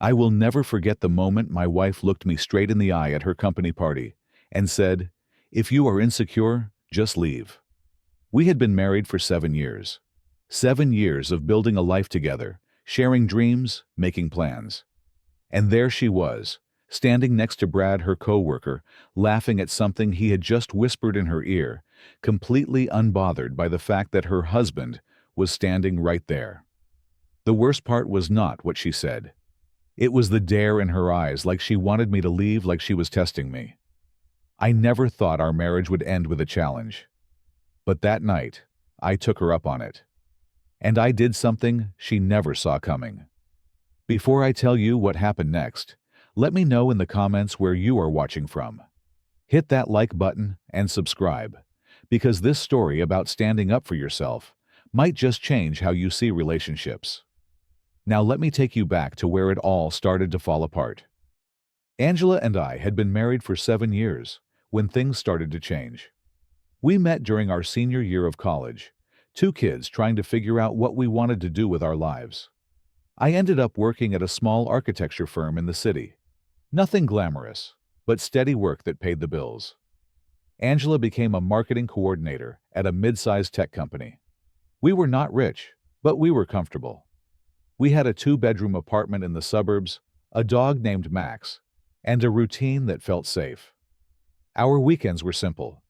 I will never forget the moment my wife looked me straight in the eye at her company party and said, "If you are insecure, just leave." We had been married for 7 years. 7 years of building a life together, sharing dreams, making plans. And there she was, standing next to Brad, her coworker, laughing at something he had just whispered in her ear, completely unbothered by the fact that her husband was standing right there. The worst part was not what she said. It was the dare in her eyes, like she wanted me to leave, like she was testing me. I never thought our marriage would end with a challenge. But that night, I took her up on it. And I did something she never saw coming. Before I tell you what happened next, let me know in the comments where you are watching from. Hit that like button and subscribe, because this story about standing up for yourself might just change how you see relationships. Now let me take you back to where it all started to fall apart. Angela and I had been married for 7 years when things started to change. We met during our senior year of college, two kids trying to figure out what we wanted to do with our lives. I ended up working at a small architecture firm in the city. Nothing glamorous, but steady work that paid the bills. Angela became a marketing coordinator at a mid-sized tech company. We were not rich, but we were comfortable. We had a 2-bedroom apartment in the suburbs, a dog named Max, and a routine that felt safe. Our weekends were simple.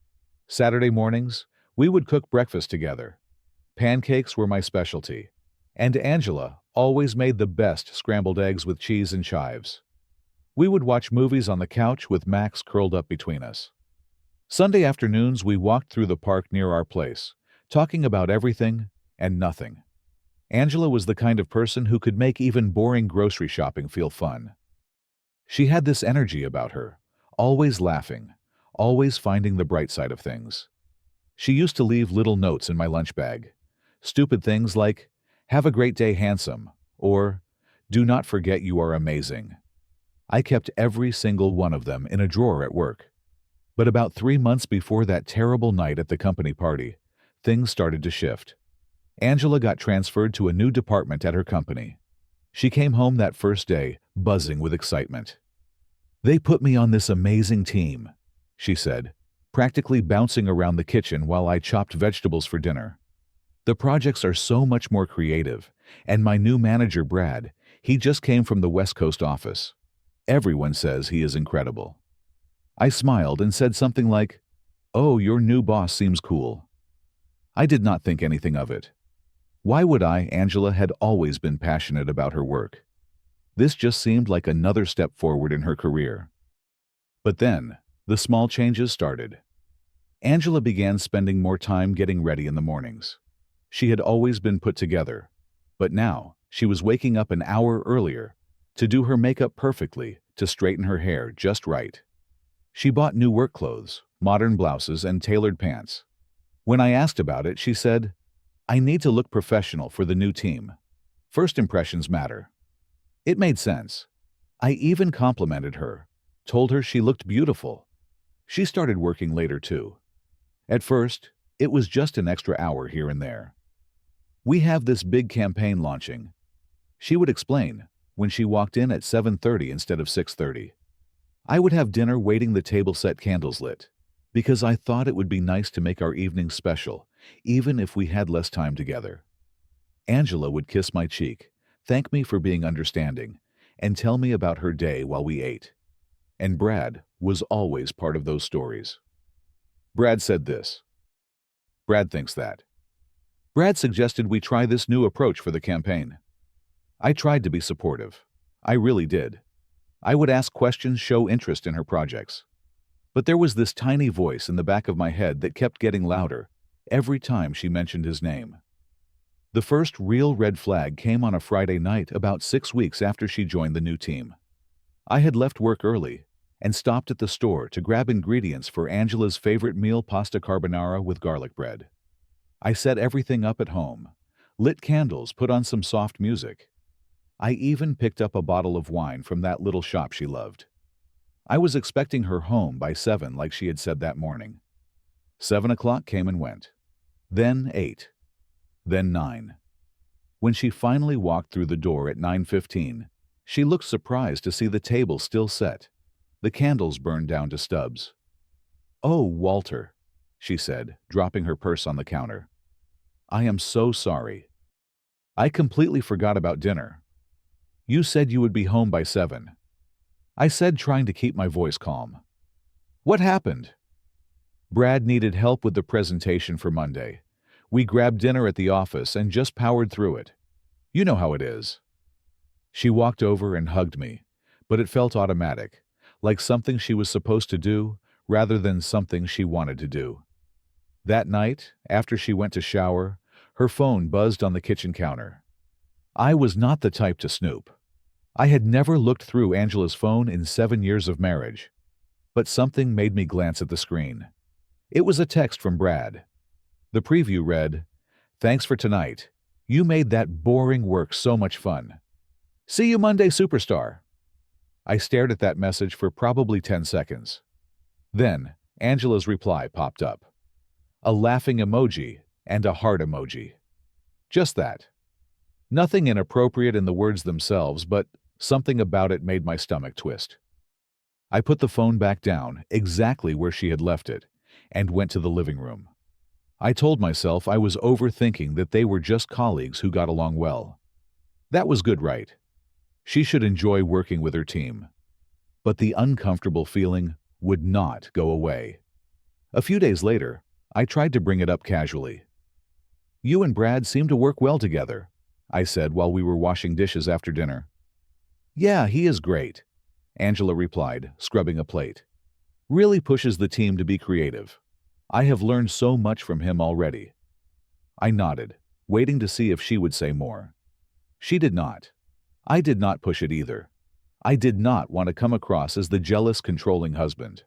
Saturday mornings, we would cook breakfast together. Pancakes were my specialty, and Angela always made the best scrambled eggs with cheese and chives. We would watch movies on the couch with Max curled up between us. Sunday afternoons, we walked through the park near our place, talking about everything and nothing. Angela was the kind of person who could make even boring grocery shopping feel fun. She had this energy about her, always laughing, always finding the bright side of things. She used to leave little notes in my lunch bag. Stupid things like, "Have a great day, handsome," or "Do not forget you are amazing." I kept every single one of them in a drawer at work. But about 3 months before that terrible night at the company party, things started to shift. Angela got transferred to a new department at her company. She came home that first day, buzzing with excitement. "They put me on this amazing team," she said, practically bouncing around the kitchen while I chopped vegetables for dinner. "The projects are so much more creative, and my new manager, Brad, he just came from the West Coast office. Everyone says he is incredible." I smiled and said something like, "Oh, your new boss seems cool." I did not think anything of it. Why would I? Angela had always been passionate about her work. This just seemed like another step forward in her career. But then, the small changes started. Angela began spending more time getting ready in the mornings. She had always been put together, but now she was waking up an hour earlier to do her makeup perfectly, to straighten her hair just right. She bought new work clothes, modern blouses, and tailored pants. When I asked about it, she said, "I need to look professional for the new team. First impressions matter." It made sense. I even complimented her, told her she looked beautiful. She started working later too. At first, it was just an extra hour here and there. "We have this big campaign launching," she would explain when she walked in at 7:30 instead of 6:30. I would have dinner waiting, the table set, candles lit, because I thought it would be nice to make our evenings special, even if we had less time together. Angela would kiss my cheek, thank me for being understanding, and tell me about her day while we ate. And Brad was always part of those stories. "Brad said this. Brad thinks that. Brad suggested we try this new approach for the campaign." I tried to be supportive. I really did. I would ask questions, show interest in her projects. But there was this tiny voice in the back of my head that kept getting louder every time she mentioned his name. The first real red flag came on a Friday night about 6 weeks after she joined the new team. I had left work early and stopped at the store to grab ingredients for Angela's favorite meal, pasta carbonara with garlic bread. I set everything up at home, lit candles, put on some soft music. I even picked up a bottle of wine from that little shop she loved. I was expecting her home by 7 like she had said that morning. 7 o'clock came and went. Then 8. Then 9. When she finally walked through the door at 9:15, She looked surprised to see the table still set, the candles burned down to stubs. "Oh, Walter," she said, dropping her purse on the counter. "I am so sorry. I completely forgot about dinner. You said you would be home by 7. I said, trying to keep my voice calm. "What happened?" "Brad needed help with the presentation for Monday. We grabbed dinner at the office and just powered through it. You know how it is." She walked over and hugged me, but it felt automatic, like something she was supposed to do rather than something she wanted to do. That night, after she went to shower, her phone buzzed on the kitchen counter. I was not the type to snoop. I had never looked through Angela's phone in 7 years of marriage. But something made me glance at the screen. It was a text from Brad. The preview read, "Thanks for tonight. You made that boring work so much fun. See you Monday, superstar." I stared at that message for probably 10 seconds. Then, Angela's reply popped up. A laughing emoji and a heart emoji. Just that. Nothing inappropriate in the words themselves, but something about it made my stomach twist. I put the phone back down, exactly where she had left it, and went to the living room. I told myself I was overthinking that they were just colleagues who got along well. That was good, right? She should enjoy working with her team. But the uncomfortable feeling would not go away. A few days later, I tried to bring it up casually. "You and Brad seem to work well together," I said while we were washing dishes after dinner. "Yeah, he is great," Angela replied, scrubbing a plate. "Really pushes the team to be creative. I have learned so much from him already." I nodded, waiting to see if she would say more. She did not. I did not push it either. I did not want to come across as the jealous, controlling husband.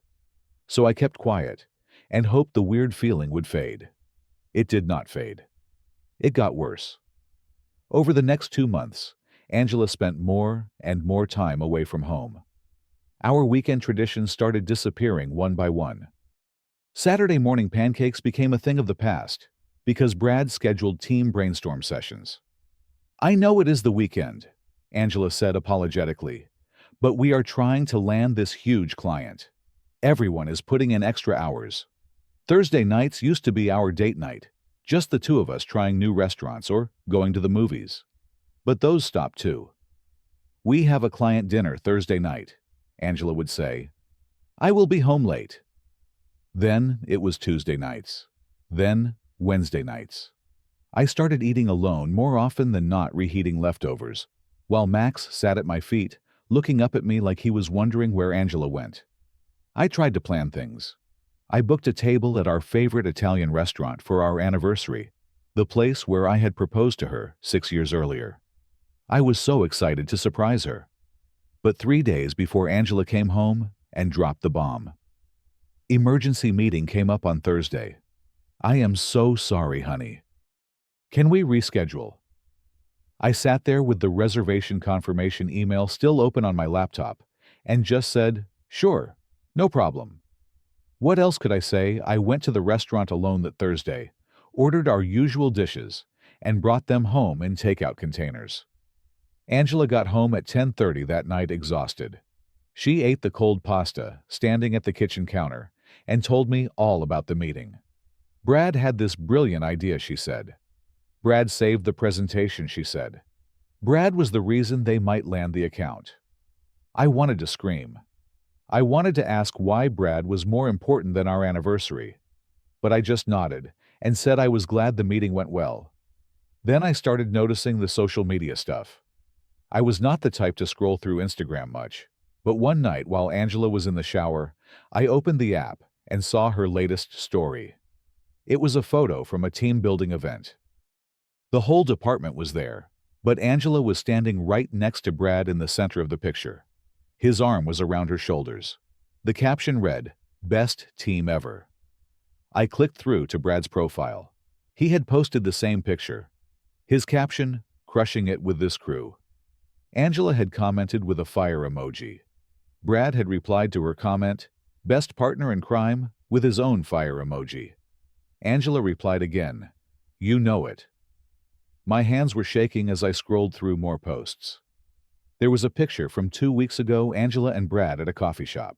So I kept quiet and hoped the weird feeling would fade. It did not fade. It got worse. Over the next 2 months, Angela spent more and more time away from home. Our weekend traditions started disappearing one by one. Saturday morning pancakes became a thing of the past because Brad scheduled team brainstorm sessions. "I know it is the weekend," Angela said apologetically, "but we are trying to land this huge client. Everyone is putting in extra hours. Thursday nights used to be our date night, just the two of us trying new restaurants or going to the movies. But those stopped too. We have a client dinner Thursday night," Angela would say. "I will be home late." Then it was Tuesday nights. Then Wednesday nights. I started eating alone more often than not, reheating leftovers, while Max sat at my feet, looking up at me like he was wondering where Angela went. I tried to plan things. I booked a table at our favorite Italian restaurant for our anniversary, the place where I had proposed to her 6 years earlier. I was so excited to surprise her. But 3 days before Angela came home and dropped the bomb. Emergency meeting came up on Thursday. "I am so sorry, honey. Can we reschedule?" I sat there with the reservation confirmation email still open on my laptop and just said, "Sure, no problem." What else could I say? I went to the restaurant alone that Thursday, ordered our usual dishes, and brought them home in takeout containers. Angela got home at 10:30 that night, exhausted. She ate the cold pasta, standing at the kitchen counter, and told me all about the meeting. "Brad had this brilliant idea," she said. "Brad saved the presentation," she said. "Brad was the reason they might land the account." I wanted to scream. I wanted to ask why Brad was more important than our anniversary. But I just nodded and said I was glad the meeting went well. Then I started noticing the social media stuff. I was not the type to scroll through Instagram much, but one night while Angela was in the shower, I opened the app and saw her latest story. It was a photo from a team-building event. The whole department was there, but Angela was standing right next to Brad in the center of the picture. His arm was around her shoulders. The caption read, "Best team ever." I clicked through to Brad's profile. He had posted the same picture. His caption, "Crushing it with this crew." Angela had commented with a fire emoji. Brad had replied to her comment, "Best partner in crime," with his own fire emoji. Angela replied again, "You know it." My hands were shaking as I scrolled through more posts. There was a picture from 2 weeks ago, Angela and Brad at a coffee shop.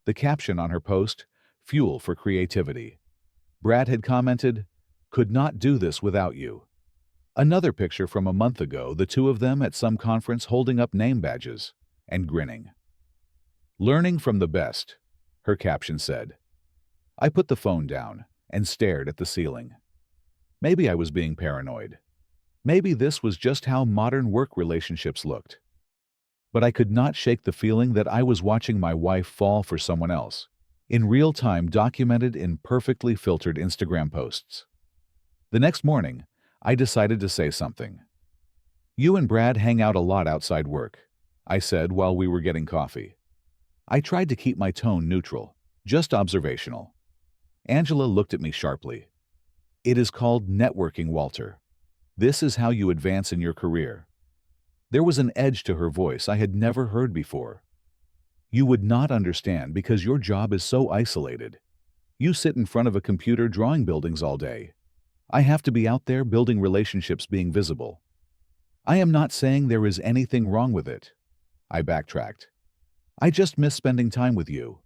The caption on her post, "Fuel for creativity." Brad had commented, "Could not do this without you." Another picture from a month ago, the two of them at some conference holding up name badges and grinning. "Learning from the best," her caption said. I put the phone down and stared at the ceiling. Maybe I was being paranoid. Maybe this was just how modern work relationships looked. But I could not shake the feeling that I was watching my wife fall for someone else, in real time, documented in perfectly filtered Instagram posts. The next morning, I decided to say something. "You and Brad hang out a lot outside work," I said while we were getting coffee. I tried to keep my tone neutral, just observational. Angela looked at me sharply. "It is called networking, Walter. This is how you advance in your career." There was an edge to her voice I had never heard before. "You would not understand because your job is so isolated. You sit in front of a computer drawing buildings all day. I have to be out there building relationships, being visible." "I am not saying there is anything wrong with it," I backtracked. "I just miss spending time with you."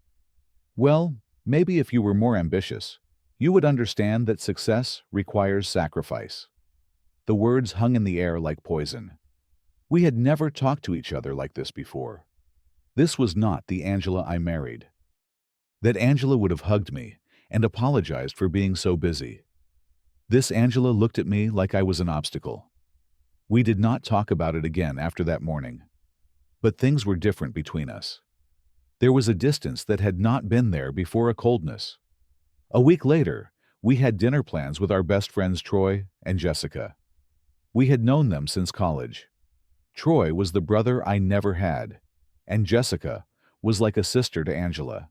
"Well, maybe if you were more ambitious, you would understand that success requires sacrifice." The words hung in the air like poison. We had never talked to each other like this before. This was not the Angela I married. That Angela would have hugged me and apologized for being so busy. This Angela looked at me like I was an obstacle. We did not talk about it again after that morning. But things were different between us. There was a distance that had not been there before, a coldness. A week later, we had dinner plans with our best friends Troy and Jessica. We had known them since college. Troy was the brother I never had, and Jessica was like a sister to Angela.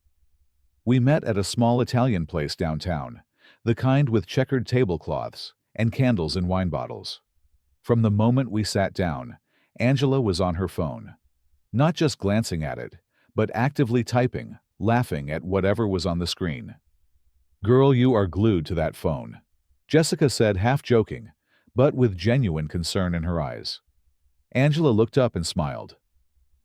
We met at a small Italian place downtown, the kind with checkered tablecloths and candles in wine bottles. From the moment we sat down, Angela was on her phone, not just glancing at it, but actively typing, laughing at whatever was on the screen. "Girl, you are glued to that phone," Jessica said, half joking, but with genuine concern in her eyes. Angela looked up and smiled.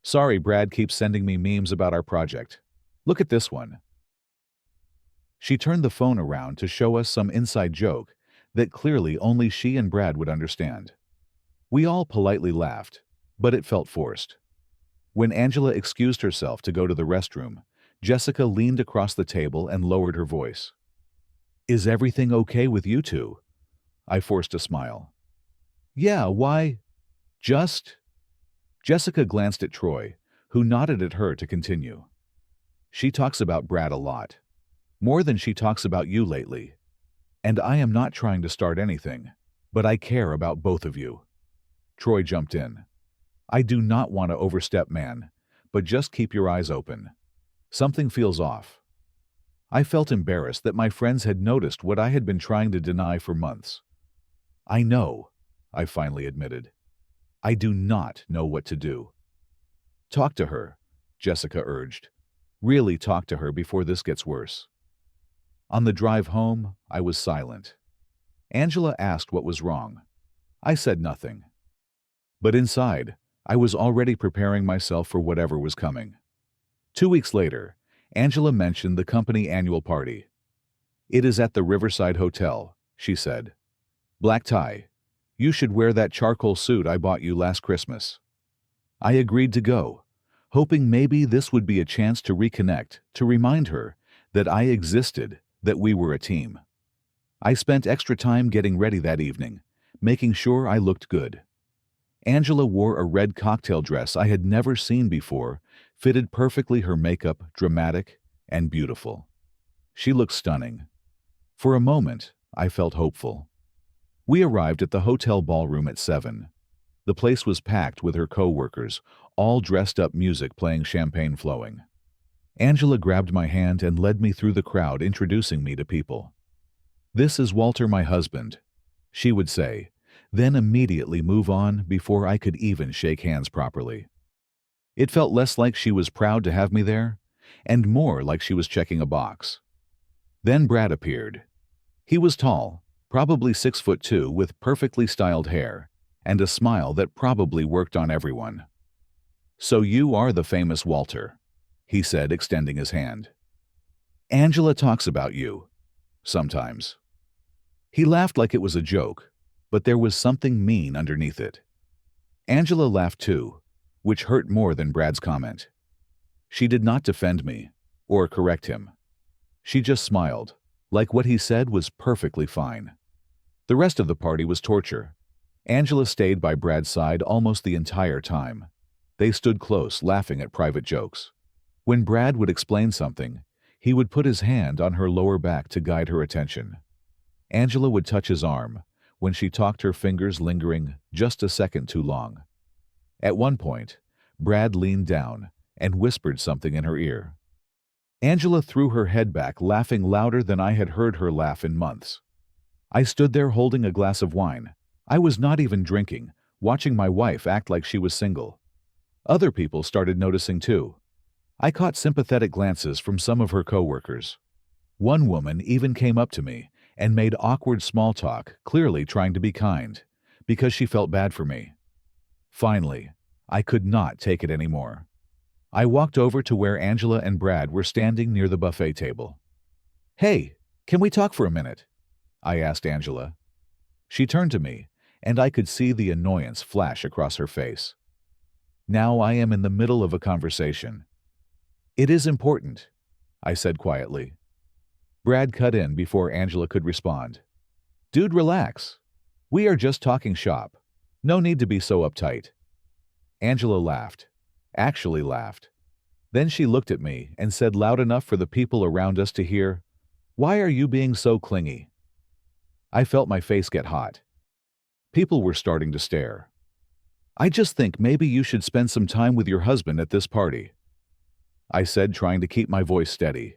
"Sorry, Brad keeps sending me memes about our project. Look at this one." She turned the phone around to show us some inside joke that clearly only she and Brad would understand. We all politely laughed, but it felt forced. When Angela excused herself to go to the restroom, Jessica leaned across the table and lowered her voice. "Is everything okay with you two?" I forced a smile. "Yeah, why? Just..." Jessica glanced at Troy, who nodded at her to continue. "She talks about Brad a lot. More than she talks about you lately. And I am not trying to start anything, but I care about both of you." Troy jumped in. "I do not want to overstep, man, but just keep your eyes open. Something feels off." I felt embarrassed that my friends had noticed what I had been trying to deny for months. "I know," I finally admitted. "I do not know what to do." "Talk to her," Jessica urged. "Really talk to her before this gets worse." On the drive home, I was silent. Angela asked what was wrong. I said nothing. But inside, I was already preparing myself for whatever was coming. 2 weeks later, Angela mentioned the company annual party. "It is at the Riverside Hotel," she said. "Black tie. You should wear that charcoal suit I bought you last Christmas." I agreed to go, hoping maybe this would be a chance to reconnect, to remind her that I existed, that we were a team. I spent extra time getting ready that evening, making sure I looked good. Angela wore a red cocktail dress I had never seen before, fitted perfectly, her makeup dramatic and beautiful. She looked stunning. For a moment, I felt hopeful. We arrived at the hotel ballroom at 7. The place was packed with her co-workers, all dressed up, music playing, champagne flowing. Angela grabbed my hand and led me through the crowd, introducing me to people. "This is Walter, my husband," she would say, then immediately move on before I could even shake hands properly. It felt less like she was proud to have me there, and more like she was checking a box. Then Brad appeared. He was tall, probably 6'2", with perfectly styled hair, and a smile that probably worked on everyone. "So you are the famous Walter," he said, extending his hand. "Angela talks about you. Sometimes." He laughed like it was a joke, but there was something mean underneath it. Angela laughed too, which hurt more than Brad's comment. She did not defend me or correct him. She just smiled, like what he said was perfectly fine. The rest of the party was torture. Angela stayed by Brad's side almost the entire time. They stood close, laughing at private jokes. When Brad would explain something, he would put his hand on her lower back to guide her attention. Angela would touch his arm, when she talked, her fingers lingering just a second too long. At one point, Brad leaned down and whispered something in her ear. Angela threw her head back, laughing louder than I had heard her laugh in months. I stood there holding a glass of wine. I was not even drinking, watching my wife act like she was single. Other people started noticing too. I caught sympathetic glances from some of her coworkers. One woman even came up to me and made awkward small talk, clearly trying to be kind, because she felt bad for me. Finally, I could not take it anymore. I walked over to where Angela and Brad were standing near the buffet table. "Hey, can we talk for a minute?" I asked Angela. She turned to me, and I could see the annoyance flash across her face. Now I am in the middle of a conversation. "It is important," I said quietly. Brad cut in before Angela could respond. "Dude, relax. We are just talking shop. No need to be so uptight." Angela laughed. Actually laughed. Then she looked at me and said loud enough for the people around us to hear, "Why are you being so clingy?" I felt my face get hot. People were starting to stare. "I just think maybe you should spend some time with your husband at this party," I said, trying to keep my voice steady.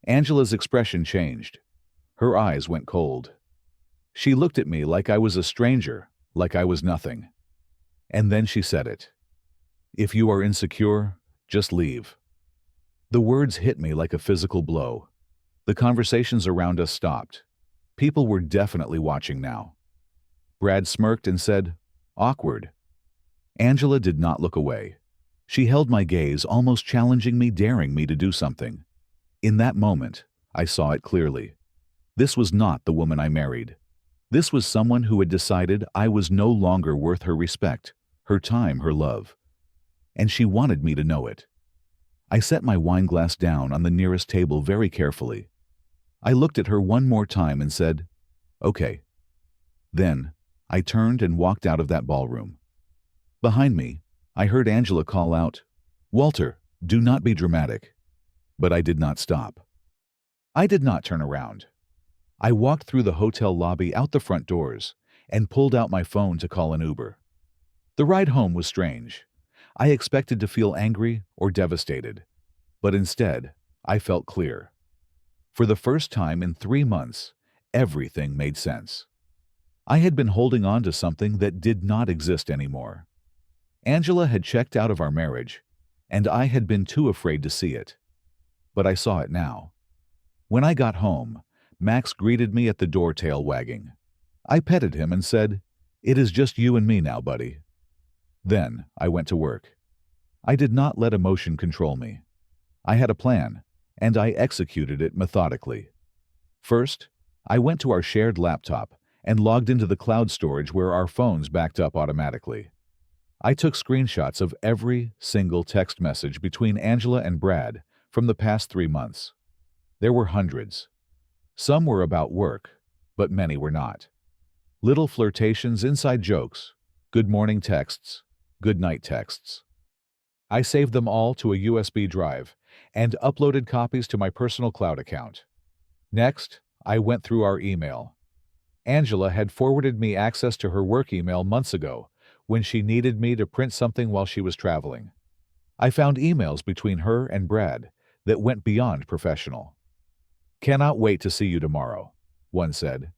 Angela's expression changed. Her eyes went cold. She looked at me like I was a stranger, like I was nothing. And then she said it. "If you are insecure, just leave." The words hit me like a physical blow. The conversations around us stopped. People were definitely watching now. Brad smirked and said, "Awkward." Angela did not look away. She held my gaze, almost challenging me, daring me to do something. In that moment, I saw it clearly. This was not the woman I married. This was someone who had decided I was no longer worth her respect, her time, her love. And she wanted me to know it. I set my wine glass down on the nearest table very carefully. I looked at her one more time and said, "Okay." Then, I turned and walked out of that ballroom. Behind me, I heard Angela call out, "Walter, do not be dramatic." But I did not stop. I did not turn around. I walked through the hotel lobby, out the front doors, and pulled out my phone to call an Uber. The ride home was strange. I expected to feel angry or devastated, but instead, I felt clear. For the first time in 3 months, everything made sense. I had been holding on to something that did not exist anymore. Angela had checked out of our marriage, and I had been too afraid to see it. But I saw it now. When I got home, Max greeted me at the door, tail wagging. I petted him and said, "It is just you and me now, buddy." Then I went to work. I did not let emotion control me. I had a plan, and I executed it methodically. First, I went to our shared laptop and logged into the cloud storage where our phones backed up automatically. I took screenshots of every single text message between Angela and Brad from the past 3 months. There were hundreds. Some were about work, but many were not. Little flirtations, inside jokes, good morning texts, good night texts. I saved them all to a USB drive and uploaded copies to my personal cloud account. Next, I went through our email. Angela had forwarded me access to her work email months ago when she needed me to print something while she was traveling. I found emails between her and Brad that went beyond professional. "Cannot wait to see you tomorrow," one said.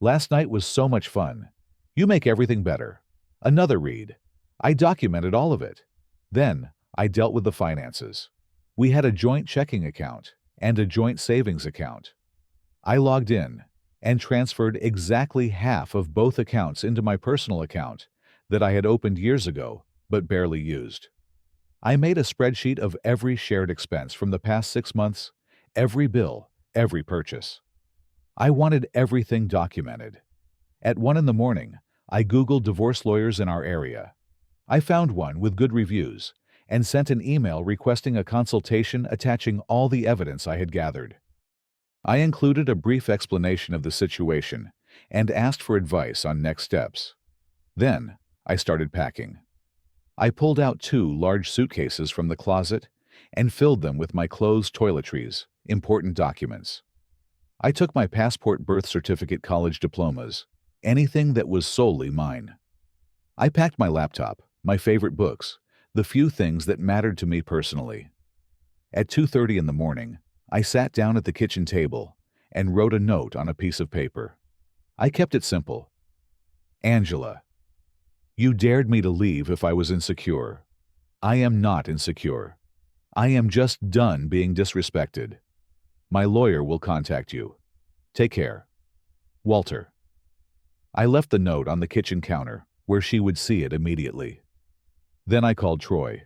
"Last night was so much fun. You make everything better." Another read. I documented all of it. Then, I dealt with the finances. We had a joint checking account and a joint savings account. I logged in and transferred exactly half of both accounts into my personal account that I had opened years ago but barely used. I made a spreadsheet of every shared expense from the past 6 months, every bill, every purchase. I wanted everything documented. At 1 in the morning, I Googled divorce lawyers in our area. I found one with good reviews and sent an email requesting a consultation attaching all the evidence I had gathered. I included a brief explanation of the situation and asked for advice on next steps. Then, I started packing. I pulled out 2 large suitcases from the closet and filled them with my clothes, toiletries, important documents. I took my passport, birth certificate, college diplomas, anything that was solely mine. I packed my laptop, my favorite books, the few things that mattered to me personally. At 2:30 in the morning, I sat down at the kitchen table and wrote a note on a piece of paper. I kept it simple. Angela, you dared me to leave if I was insecure. I am not insecure. I am just done being disrespected. My lawyer will contact you. Take care. Walter. I left the note on the kitchen counter, where she would see it immediately. Then I called Troy.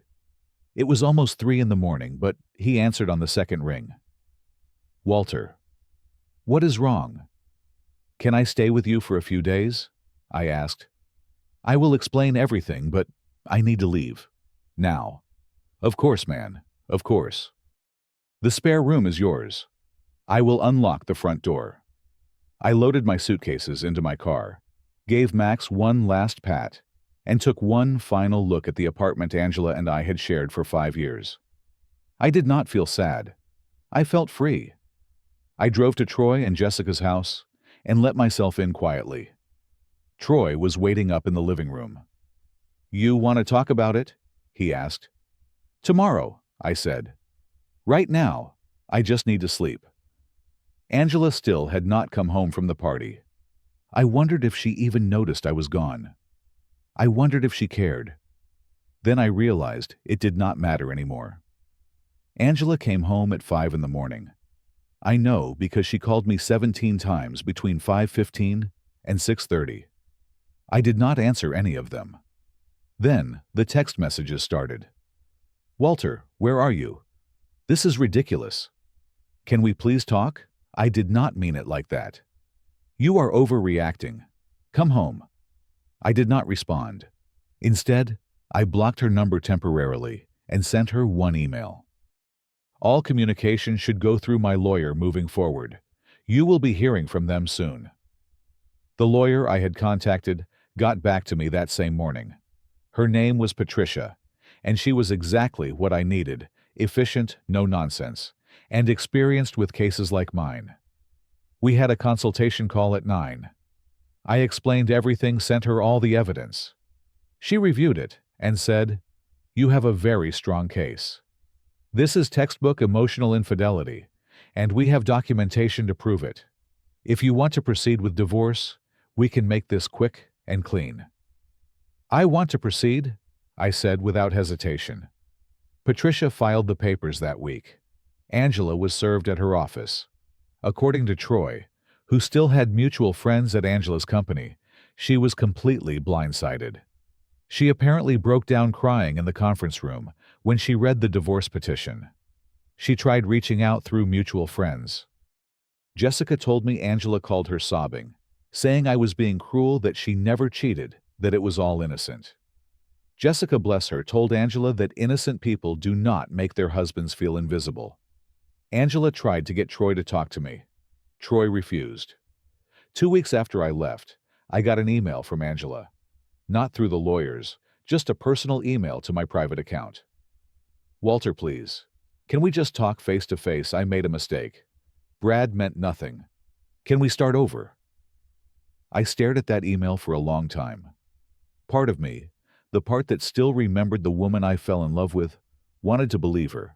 It was almost 3 in the morning, but he answered on the second ring. Walter. What is wrong? Can I stay with you for a few days? I asked. I will explain everything, but I need to leave. Now. Of course, man. Of course. The spare room is yours. I will unlock the front door. I loaded my suitcases into my car, gave Max one last pat, and took one final look at the apartment Angela and I had shared for 5 years. I did not feel sad. I felt free. I drove to Troy and Jessica's house and let myself in quietly. Troy was waiting up in the living room. You want to talk about it? He asked. Tomorrow, I said. Right now, I just need to sleep. Angela still had not come home from the party. I wondered if she even noticed I was gone. I wondered if she cared. Then I realized it did not matter anymore. Angela came home at 5 in the morning. I know because she called me 17 times between 5:15 and 6:30. I did not answer any of them. Then the text messages started. Walter, where are you? This is ridiculous. Can we please talk? I did not mean it like that. You are overreacting. Come home. I did not respond. Instead, I blocked her number temporarily and sent her one email. All communication should go through my lawyer moving forward. You will be hearing from them soon. The lawyer I had contacted got back to me that same morning. Her name was Patricia, and she was exactly what I needed: efficient, no nonsense, and experienced with cases like mine. We had a consultation call at 9. I explained everything, sent her all the evidence. She reviewed it and said, "You have a very strong case. This is textbook emotional infidelity, and we have documentation to prove it. If you want to proceed with divorce, we can make this quick and clean." I want to proceed, I said without hesitation. Patricia filed the papers that week. Angela was served at her office. According to Troy, who still had mutual friends at Angela's company, she was completely blindsided. She apparently broke down crying in the conference room when she read the divorce petition. She tried reaching out through mutual friends. Jessica told me Angela called her sobbing, saying I was being cruel, that she never cheated, that it was all innocent. Jessica, bless her, told Angela that innocent people do not make their husbands feel invisible. Angela tried to get Troy to talk to me. Troy refused. 2 weeks after I left, I got an email from Angela. Not through the lawyers, just a personal email to my private account. Walter, please. Can we just talk face to face? I made a mistake. Brad meant nothing. Can we start over? I stared at that email for a long time. Part of me, the part that still remembered the woman I fell in love with, wanted to believe her.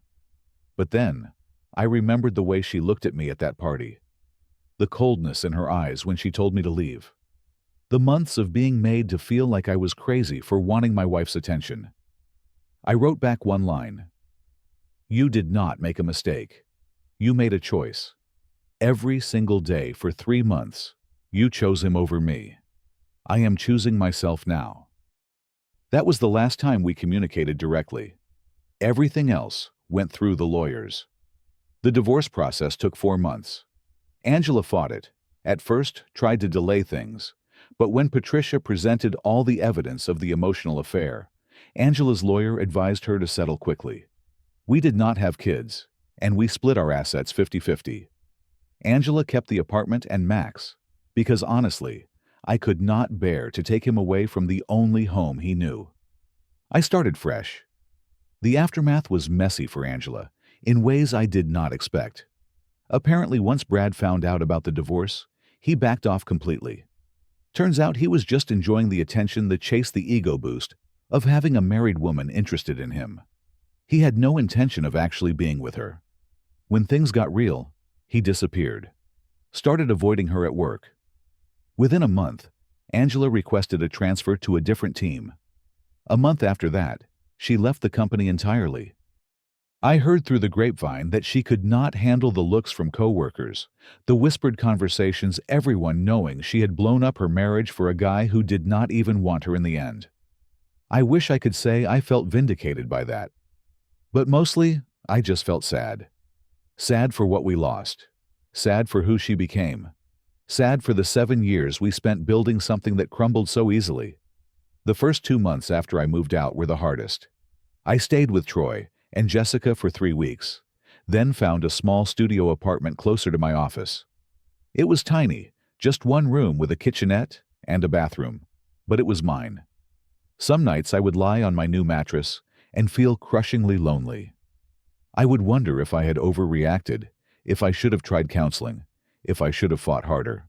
But then, I remembered the way she looked at me at that party. The coldness in her eyes when she told me to leave. The months of being made to feel like I was crazy for wanting my wife's attention. I wrote back one line. You did not make a mistake. You made a choice. Every single day for 3 months, you chose him over me. I am choosing myself now. That was the last time we communicated directly. Everything else went through the lawyers. The divorce process took 4 months. Angela fought it. At first, tried to delay things. But when Patricia presented all the evidence of the emotional affair, Angela's lawyer advised her to settle quickly. We did not have kids, and we split our assets 50-50. Angela kept the apartment and Max, because honestly, I could not bear to take him away from the only home he knew. I started fresh. The aftermath was messy for Angela, in ways I did not expect. Apparently, once Brad found out about the divorce, he backed off completely. Turns out he was just enjoying the attention that chased the ego boost of having a married woman interested in him. He had no intention of actually being with her. When things got real, he disappeared. Started avoiding her at work. Within a month, Angela requested a transfer to a different team. A month after that, she left the company entirely. I heard through the grapevine that she could not handle the looks from coworkers, the whispered conversations, everyone knowing she had blown up her marriage for a guy who did not even want her in the end. I wish I could say I felt vindicated by that. But mostly, I just felt sad. Sad for what we lost. Sad for who she became. Sad for the 7 years we spent building something that crumbled so easily. The first 2 months after I moved out were the hardest. I stayed with Troy and Jessica for 3 weeks, then found a small studio apartment closer to my office. It was tiny, just 1 room with a kitchenette and a bathroom, but it was mine. Some nights I would lie on my new mattress and feel crushingly lonely. I would wonder if I had overreacted, if I should have tried counseling, if I should have fought harder.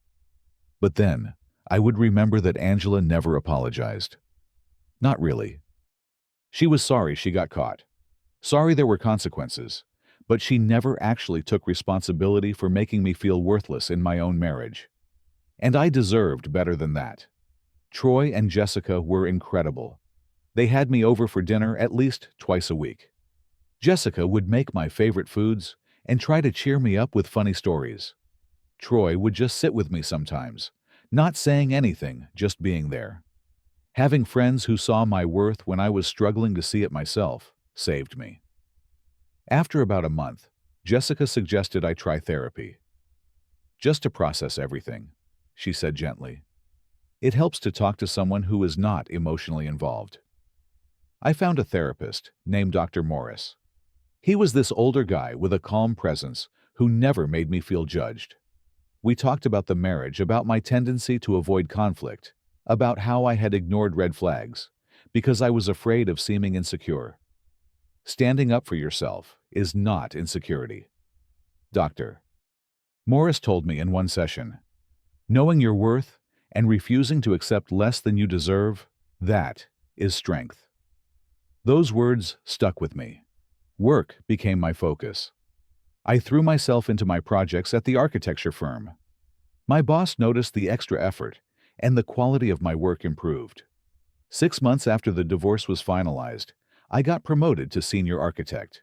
But then, I would remember that Angela never apologized. Not really. She was sorry she got caught. Sorry there were consequences, but she never actually took responsibility for making me feel worthless in my own marriage. And I deserved better than that. Troy and Jessica were incredible. They had me over for dinner at least twice a week. Jessica would make my favorite foods and try to cheer me up with funny stories. Troy would just sit with me sometimes, not saying anything, just being there. Having friends who saw my worth when I was struggling to see it myself saved me. After about a month, Jessica suggested I try therapy. Just to process everything, she said gently. It helps to talk to someone who is not emotionally involved. I found a therapist named Dr. Morris. He was this older guy with a calm presence who never made me feel judged. We talked about the marriage, about my tendency to avoid conflict, about how I had ignored red flags because I was afraid of seeming insecure. Standing up for yourself is not insecurity. Dr. Morris told me in one session, knowing your worth and refusing to accept less than you deserve, that is strength. Those words stuck with me. Work became my focus. I threw myself into my projects at the architecture firm. My boss noticed the extra effort, and the quality of my work improved. 6 months after the divorce was finalized, I got promoted to senior architect.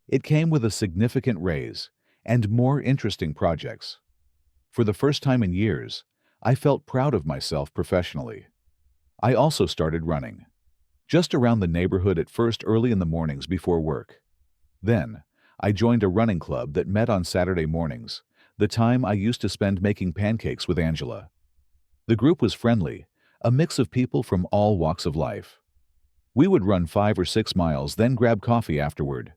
It came with a significant raise and more interesting projects. For the first time in years, I felt proud of myself professionally. I also started running. Just around the neighborhood at first, early in the mornings before work. Then, I joined a running club that met on Saturday mornings, the time I used to spend making pancakes with Angela. The group was friendly, a mix of people from all walks of life. We would run 5 or 6 miles, then grab coffee afterward.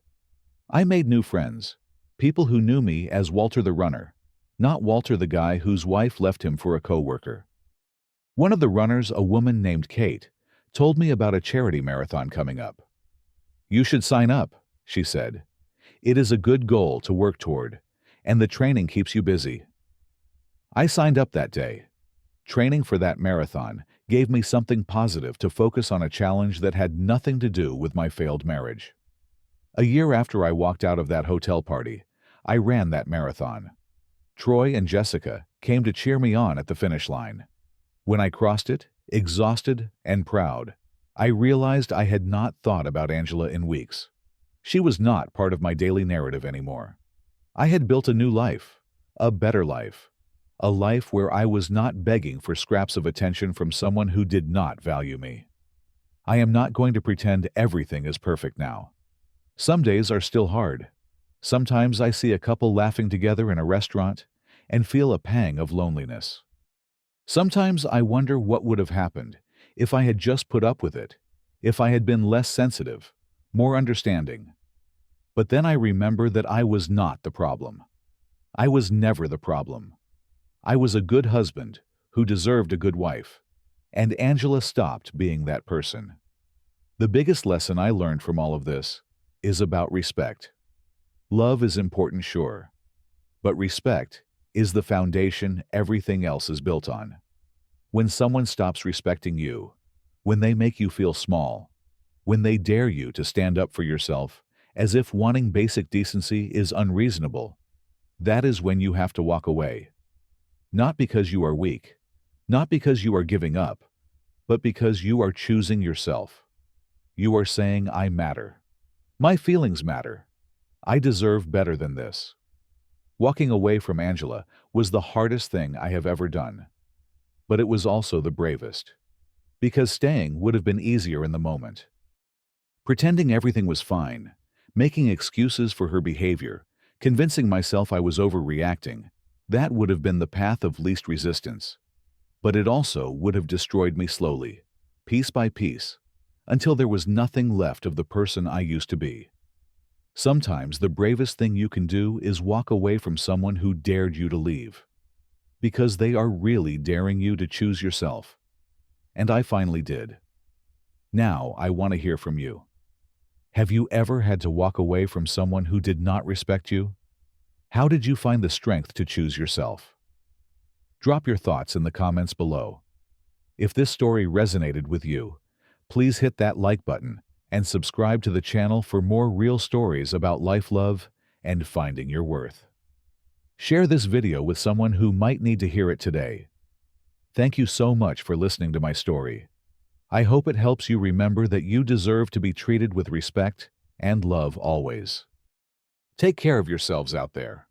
I made new friends, people who knew me as Walter the runner, not Walter the guy whose wife left him for a coworker. One of the runners, a woman named Kate, told me about a charity marathon coming up. "You should sign up," she said. "It is a good goal to work toward, and the training keeps you busy." I signed up that day. Training for that marathon gave me something positive to focus on, a challenge that had nothing to do with my failed marriage. A year after I walked out of that hotel party, I ran that marathon. Troy and Jessica came to cheer me on at the finish line. When I crossed it, exhausted and proud, I realized I had not thought about Angela in weeks. She was not part of my daily narrative anymore. I had built a new life, a better life, a life where I was not begging for scraps of attention from someone who did not value me. I am not going to pretend everything is perfect now. Some days are still hard. Sometimes I see a couple laughing together in a restaurant and feel a pang of loneliness. Sometimes I wonder what would have happened if I had just put up with it, if I had been less sensitive, more understanding. But then I remember that I was not the problem. I was never the problem. I was a good husband who deserved a good wife, and Angela stopped being that person. The biggest lesson I learned from all of this is about respect. Love is important, sure, but respect is the foundation everything else is built on. When someone stops respecting you, when they make you feel small, when they dare you to stand up for yourself, as if wanting basic decency is unreasonable, that is when you have to walk away. Not because you are weak, not because you are giving up, but because you are choosing yourself. You are saying, I matter. My feelings matter. I deserve better than this. Walking away from Angela was the hardest thing I have ever done, but it was also the bravest, because staying would have been easier in the moment. Pretending everything was fine, making excuses for her behavior, convincing myself I was overreacting, that would have been the path of least resistance. But it also would have destroyed me slowly, piece by piece, until there was nothing left of the person I used to be. Sometimes the bravest thing you can do is walk away from someone who dared you to leave, because they are really daring you to choose yourself. And I finally did. Now I want to hear from you. Have you ever had to walk away from someone who did not respect you? How did you find the strength to choose yourself? Drop your thoughts in the comments below. If this story resonated with you, please hit that like button and subscribe to the channel for more real stories about life, love, and finding your worth. Share this video with someone who might need to hear it today. Thank you so much for listening to my story. I hope it helps you remember that you deserve to be treated with respect and love always. Take care of yourselves out there.